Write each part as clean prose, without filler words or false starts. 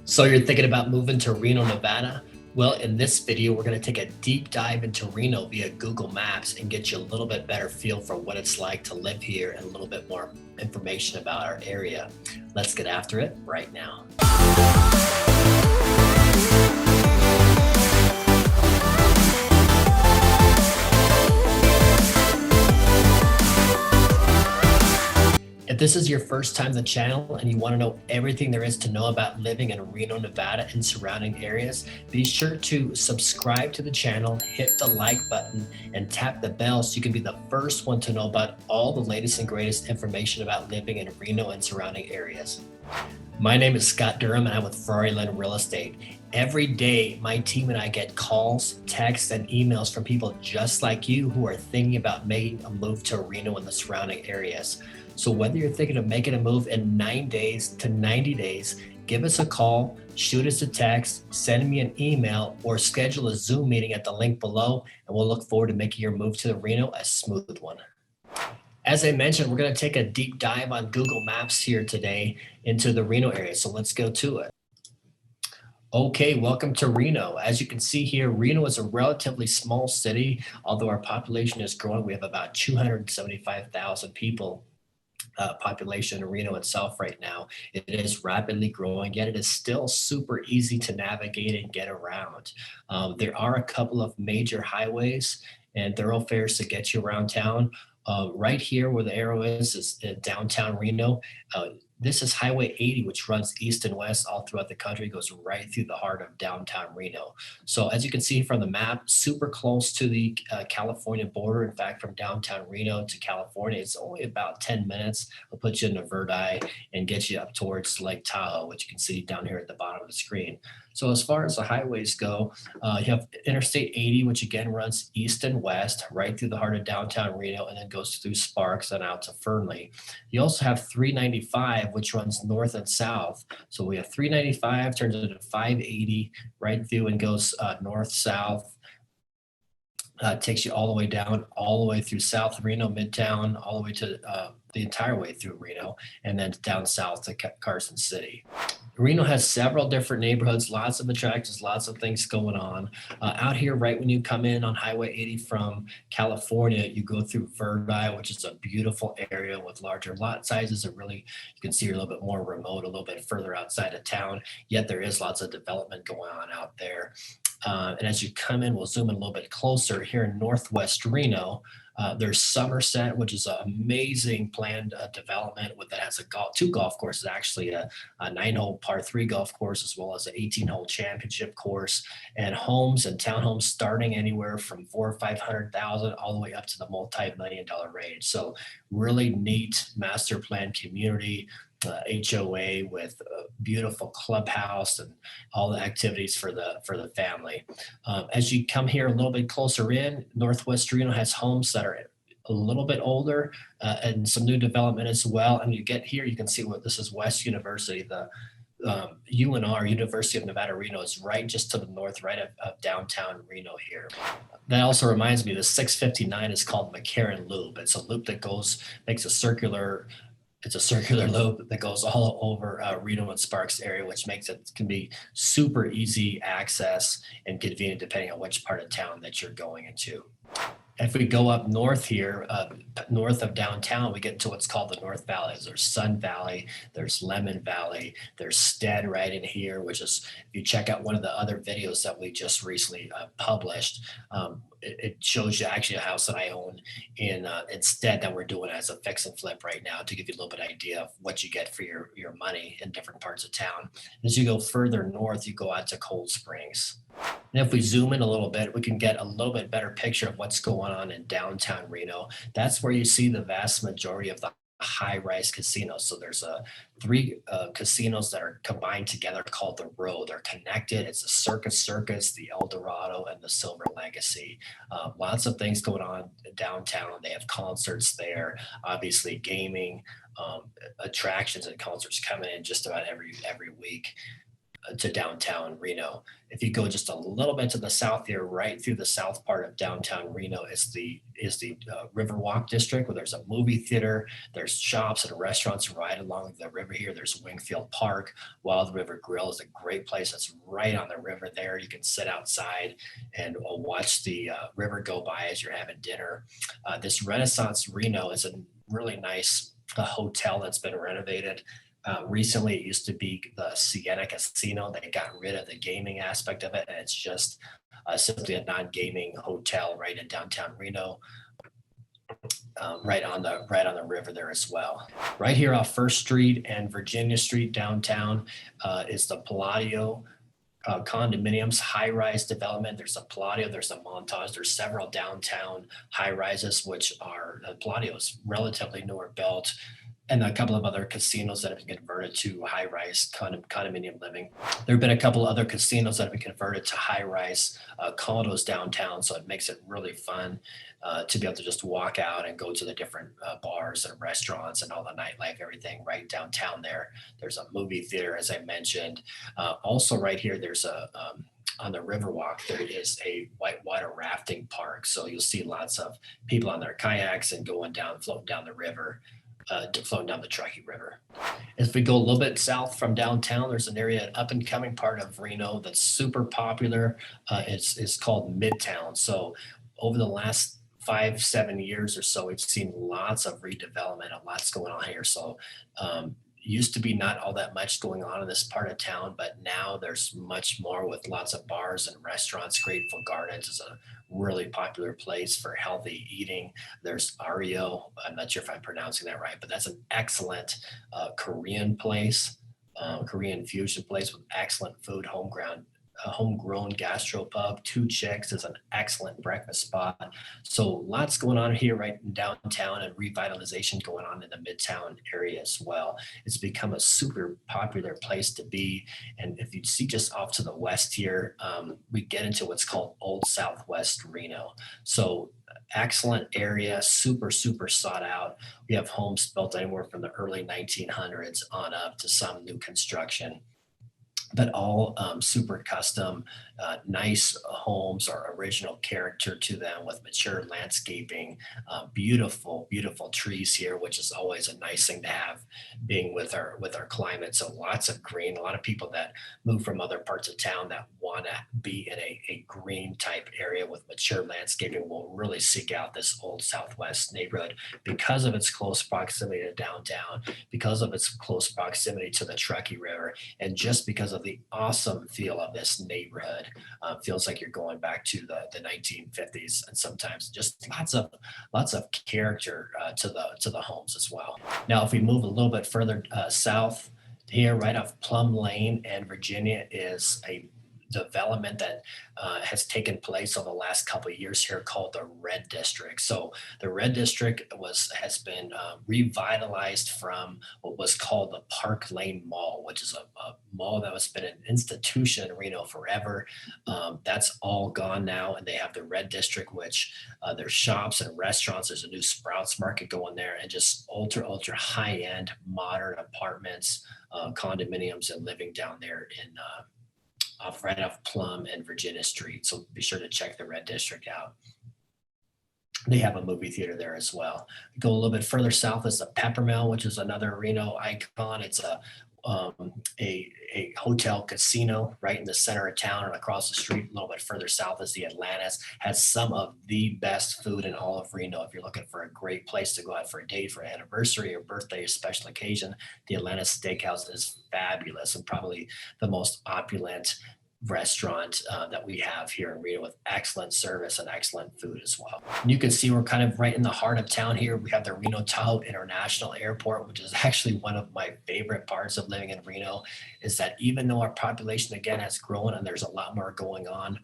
So you're thinking about moving to Reno, Nevada? Well, in this video, we're going to take a deep dive into Reno via Google Maps and get you a little bit better feel for what it's like to live here and a little bit more information about our area. Let's get after it right now. If this is your first time to the channel and you want to know everything there is to know about living in Reno, Nevada and surrounding areas, be sure to subscribe to the channel, hit the like button, and tap the bell so you can be the first one to know about all the latest and greatest information about living in Reno and surrounding areas. My name is Scott Durham and I'm with Verdi Real Estate. Every day, my team and I get calls, texts, and emails from people just like you who are thinking about making a move to Reno and the surrounding areas. So whether you're thinking of making a move in 9 days to 90 days, give us a call, shoot us a text, send me an email, or schedule a Zoom meeting at the link below, and we'll look forward to making your move to the Reno a smooth one. As I mentioned, we're going to take a deep dive on Google Maps here today into the Reno area. So let's go to it. Okay, welcome to Reno. As you can see here, Reno is a relatively small city. Although our population is growing, we have about 275,000 people population in Reno itself right now. It is rapidly growing, yet it is still super easy to navigate and get around. There are a couple of major highways and thoroughfares to get you around town. Right here where the arrow is downtown Reno. This is Highway 80, which runs east and west all throughout the country, goes right through the heart of downtown Reno. So as you can see from the map, super close to the California border. In fact, from downtown Reno to California, it's only about 10 minutes. It'll put you into Verdi and get you up towards Lake Tahoe, which you can see down here at the bottom of the screen. So as far as the highways go, you have Interstate 80, which again runs east and west right through the heart of downtown Reno and then goes through Sparks and out to Fernley. You also have 395, which runs north and south. So we have 395 turns into 580 right through and goes north-south. Takes you all the way down, all the way through South Reno, Midtown, all the way to the entire way through Reno, and then down south to Carson City. Reno has several different neighborhoods, lots of attractions, lots of things going on. Out here, right when you come in on Highway 80 from California, you go through Verdi, which is a beautiful area with larger lot sizes. And really, you can see you're a little bit more remote, a little bit further outside of town, yet there is lots of development going on out there. And as you come in, we'll zoom in a little bit closer here in Northwest Reno. There's Somerset, which is an amazing planned development that has two golf courses, actually a 9-hole par 3 golf course, as well as an 18-hole championship course, and homes and townhomes starting anywhere from 400,000 or 500,000 all the way up to the multi-million-dollar range. So really neat master plan community. HOA with a beautiful clubhouse and all the activities for the family. As you come here a little bit closer in, Northwest Reno has homes that are a little bit older and some new development as well. And you get here, you can see what this is West University. The UNR, University of Nevada, Reno, is right just to the north, right of downtown Reno here. That also reminds me, the 659 is called McCarran Loop. It's a loop that makes a circular. It's a circular loop that goes all over Reno and Sparks area, which makes it can be super easy access and convenient depending on which part of town that you're going into. If we go up north here, north of downtown, we get into what's called the North Valley. There's Sun Valley, there's Lemon Valley, there's Stead right in here, which is, if you check out one of the other videos that we just recently published, it shows you actually a house that I own in Stead that we're doing as a fix and flip right now to give you a little bit idea of what you get for your money in different parts of town. As you go further north, you go out to Cold Springs. And if we zoom in a little bit, we can get a little bit better picture of what's going on in downtown Reno. That's where you see the vast majority of the high-rise casinos. So there's three casinos that are combined together called the Row. They're connected. It's the Circus, the El Dorado, and the Silver Legacy. Lots of things going on downtown. They have concerts there, obviously gaming, attractions and concerts coming in just about every week. to downtown Reno. If you go just a little bit to the south here, right through the south part of downtown Reno is the Riverwalk district, where there's a movie theater, there's shops and restaurants right along the river here. There's Wingfield Park. Wild River Grill is a great place that's right on the river there. You can sit outside and watch the river go by as you're having dinner. This Renaissance Reno is a really nice hotel that's been renovated. Recently, it used to be the Sienna Casino. They got rid of the gaming aspect of it, and it's just simply a non-gaming hotel right in downtown Reno, right on the river there as well. Right here off First Street and Virginia Street downtown is the Palladio condominiums, high-rise development. There's a Palladio, there's a Montage, there's several downtown high-rises, which are Palladio's relatively newer built, and a couple of other casinos that have been converted to high-rise condominium living. There have been a couple other casinos that have been converted to high-rise condos downtown, so it makes it really fun to be able to just walk out and go to the different bars and restaurants and all the nightlife, everything right downtown there. There's a movie theater, as I mentioned. Also, right here, there's on the Riverwalk, there is a whitewater rafting park. So you'll see lots of people on their kayaks and floating down the river. Floating down the Truckee River. If we go a little bit south from downtown, there's an area, an up and coming part of Reno that's super popular. It's called Midtown. So over the last 5, 7 years or so, we've seen lots of redevelopment and lots going on here. So used to be not all that much going on in this part of town, but now there's much more with lots of bars and restaurants. Grateful Gardens is a really popular place for healthy eating. There's Ario. I'm not sure if I'm pronouncing that right, but that's an excellent Korean place, Korean fusion place with excellent food, homegrown gastropub. Two Chicks is an excellent breakfast spot. So lots going on here right in downtown, and revitalization going on in the Midtown area as well. It's become a super popular place to be. And if you see just off to the west here, we get into what's called Old Southwest Reno. So excellent area, super, super sought out. We have homes built anywhere from the early 1900s on up to some new construction, but all super custom, nice homes or original character to them with mature landscaping, beautiful, beautiful trees here, which is always a nice thing to have being with our climate. So lots of green, a lot of people that move from other parts of town that want to be in a green type area with mature landscaping will really seek out this Old Southwest neighborhood because of its close proximity to downtown, because of its close proximity to the Truckee River, and just because of the awesome feel of this neighborhood. Feels like you're going back to the 1950s, and sometimes just lots of character to the homes as well. Now, if we move a little bit further south here, right off Plum Lane and Virginia, is a development that has taken place over the last couple of years here called the Red District. So the Red District has been revitalized from what was called the Park Lane Mall, which is a mall that has been an institution in Reno forever. That's all gone now, and they have the Red District, which there's shops and restaurants. There's a new Sprouts Market going there, and just ultra high end modern apartments, condominiums, and living down there in right off Plum and Virginia Street. So be sure to check the Red District out. They have a movie theater there as well. Go a little bit further south is the Peppermill, which is another Reno icon. It's a hotel casino right in the center of town, and across the street a little bit further south is the Atlantis. Has some of the best food in all of Reno. If you're looking for a great place to go out for a date, for an anniversary or birthday or special occasion, the Atlantis Steakhouse is fabulous and probably the most opulent restaurant that we have here in Reno, with excellent service and excellent food as well. And you can see we're kind of right in the heart of town here. We have the Reno-Tahoe International Airport, which is actually one of my favorite parts of living in Reno, is that even though our population again has grown and there's a lot more going on,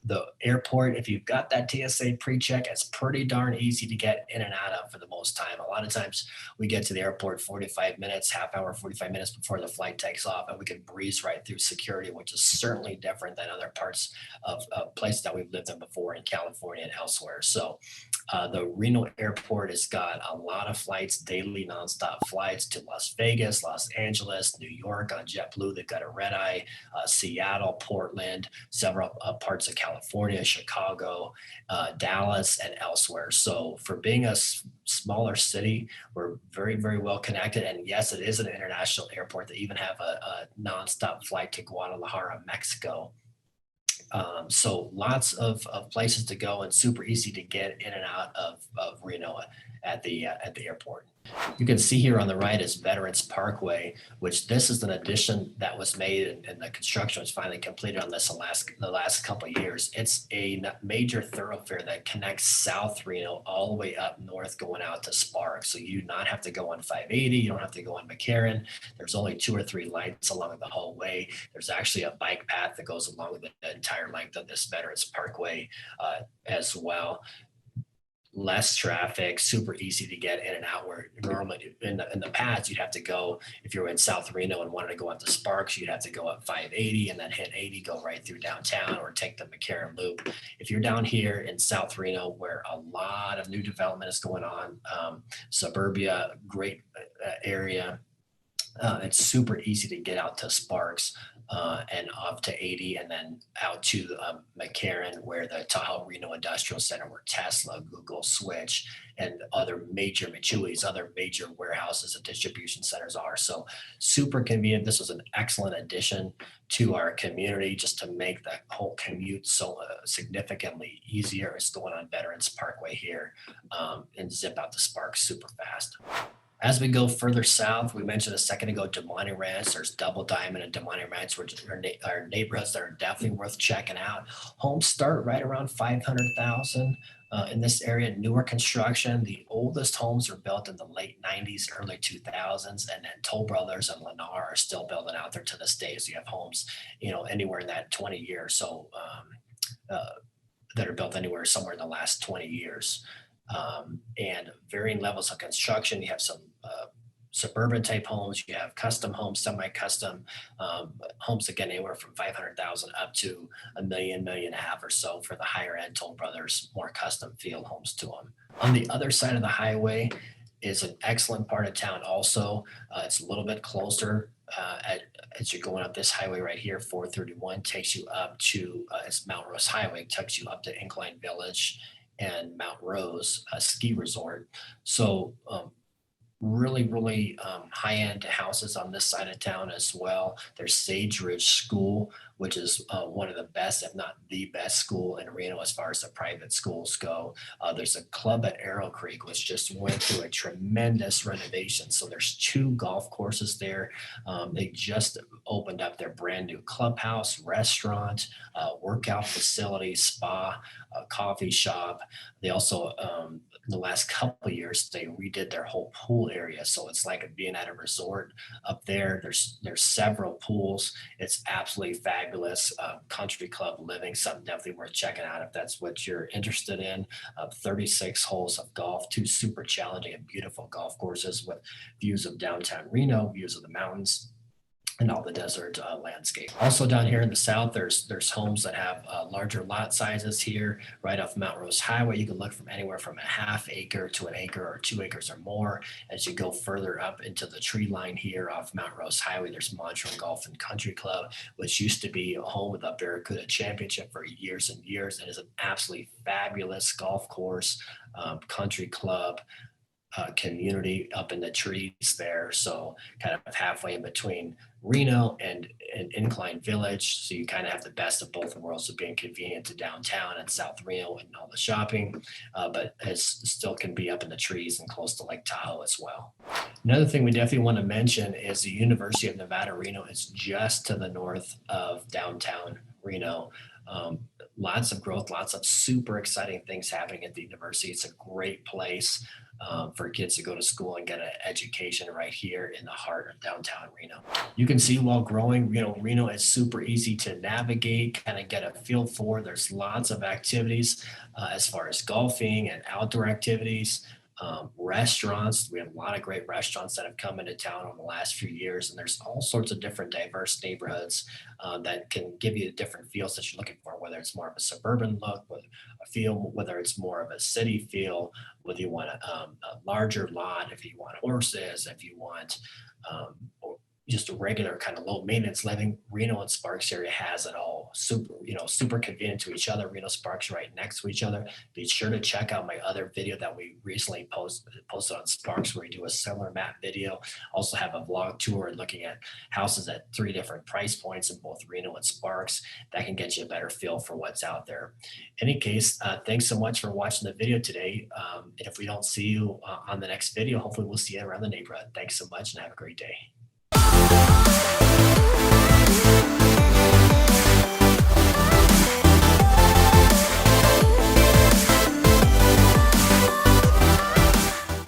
The airport, if you've got that TSA pre-check, it's pretty darn easy to get in and out of for the most time. A lot of times we get to the airport 45 minutes, half hour, 45 minutes before the flight takes off, and we can breeze right through security, which is certainly different than other parts of places that we've lived in before in California and elsewhere. So the Reno airport has got a lot of flights, daily nonstop flights to Las Vegas, Los Angeles, New York on JetBlue. They've got a red eye, Seattle, Portland, several parts of California, Chicago, Dallas, and elsewhere. So for being a smaller city, we're very, very well connected. And yes, it is an international airport. They even have a nonstop flight to Guadalajara, Mexico. So lots of places to go and super easy to get in and out of Reno at the airport. You can see here on the right is Veterans Parkway, which this is an addition that was made and the construction was finally completed on this the last couple of years. It's a major thoroughfare that connects South Reno all the way up north going out to Sparks. So you do not have to go on 580, you don't have to go on McCarran. There's only 2 or 3 lights along the whole way. There's actually a bike path that goes along the entire length of this Veterans Parkway as well. Less traffic, super easy to get in and out. Where normally in the past you'd have to go, if you were in South Reno and wanted to go up to Sparks, you'd have to go up 580 and then hit 80, go right through downtown, or take the McCarran Loop. If you're down here in South Reno, where a lot of new development is going on, suburbia, great area. It's super easy to get out to Sparks and up to 80 and then out to McCarran, where the Tahoe Reno Industrial Center, where Tesla, Google, Switch, and other major Michui's, other major warehouses and distribution centers are. So super convenient. This was an excellent addition to our community just to make the whole commute so significantly easier. It's going on Veterans Parkway here and zip out to Sparks super fast. As we go further south, we mentioned a second ago, Demonte Ranch. There's Double Diamond and Demonte Ranch, which are neighborhoods that are definitely worth checking out. Homes start right around 500,000 in this area. Newer construction. The oldest homes were built in the late 90s, early 2000s, and then Toll Brothers and Lennar are still building out there to this day. So you have homes, anywhere in that 20 years. So that are built anywhere somewhere in the last 20 years. And varying levels of construction. You have some suburban type homes, you have custom homes, semi-custom homes, again, anywhere from 500,000 up to a million, million and a half or so for the higher end Toll Brothers, more custom feel homes to them. On the other side of the highway is an excellent part of town also. It's a little bit closer as you're going up this highway right here. 431 takes you up to, it's Mount Rose Highway, takes you up to Incline Village and Mount Rose, a ski resort. So really, really high-end houses on this side of town as well. There's Sage Ridge School, which is one of the best, if not the best school in Reno as far as the private schools go. There's a club at ArrowCreek, which just went through a tremendous renovation. So there's 2 golf courses there. They just opened up their brand new clubhouse, restaurant, workout facility, spa, coffee shop. They also, in the last couple of years, they redid their whole pool area. So it's like being at a resort up there. There's several pools. It's absolutely fabulous. Country club living, something definitely worth checking out if that's what you're interested in. 36 holes of golf, 2 super challenging and beautiful golf courses with views of downtown Reno, views of the mountains, and all the desert landscape. Also down here in the south, there's homes that have larger lot sizes here, right off Mount Rose Highway. You can look from anywhere from a half acre to an acre or 2 acres or more. As you go further up into the tree line here off Mount Rose Highway, there's Montreux Golf and Country Club, which used to be a home of the Barracuda Championship for years and years, and is an absolutely fabulous golf course, country club, community up in the trees there. So kind of halfway in between Reno and Incline Village. So you kind of have the best of both worlds of being convenient to downtown and South Reno and all the shopping, but it still can be up in the trees and close to Lake Tahoe as well. Another thing we definitely want to mention is the University of Nevada, Reno is just to the north of downtown Reno. Lots of growth, lots of super exciting things happening at the university. It's a great place. for kids to go to school and get an education right here in the heart of downtown Reno. You can see while growing, Reno is super easy to navigate, kind of get a feel for. There's lots of activities as far as golfing and outdoor activities. Restaurants, we have a lot of great restaurants that have come into town over the last few years, and there's all sorts of different diverse neighborhoods that can give you the different feels that you're looking for, whether it's more of a suburban look, with a feel, whether it's more of a city feel, whether you want a larger lot, if you want horses, if you want or just a regular kind of low maintenance living. Reno and Sparks area has it all. Super convenient to each other. Reno Sparks right next to each other. Be sure to check out my other video that we recently posted on Sparks, where we do a similar map video. Also have a vlog tour looking at houses at 3 different price points in both Reno and Sparks. That can get you a better feel for what's out there. Any case, thanks so much for watching the video today. And if we don't see you on the next video, hopefully we'll see you around the neighborhood. Thanks so much and have a great day.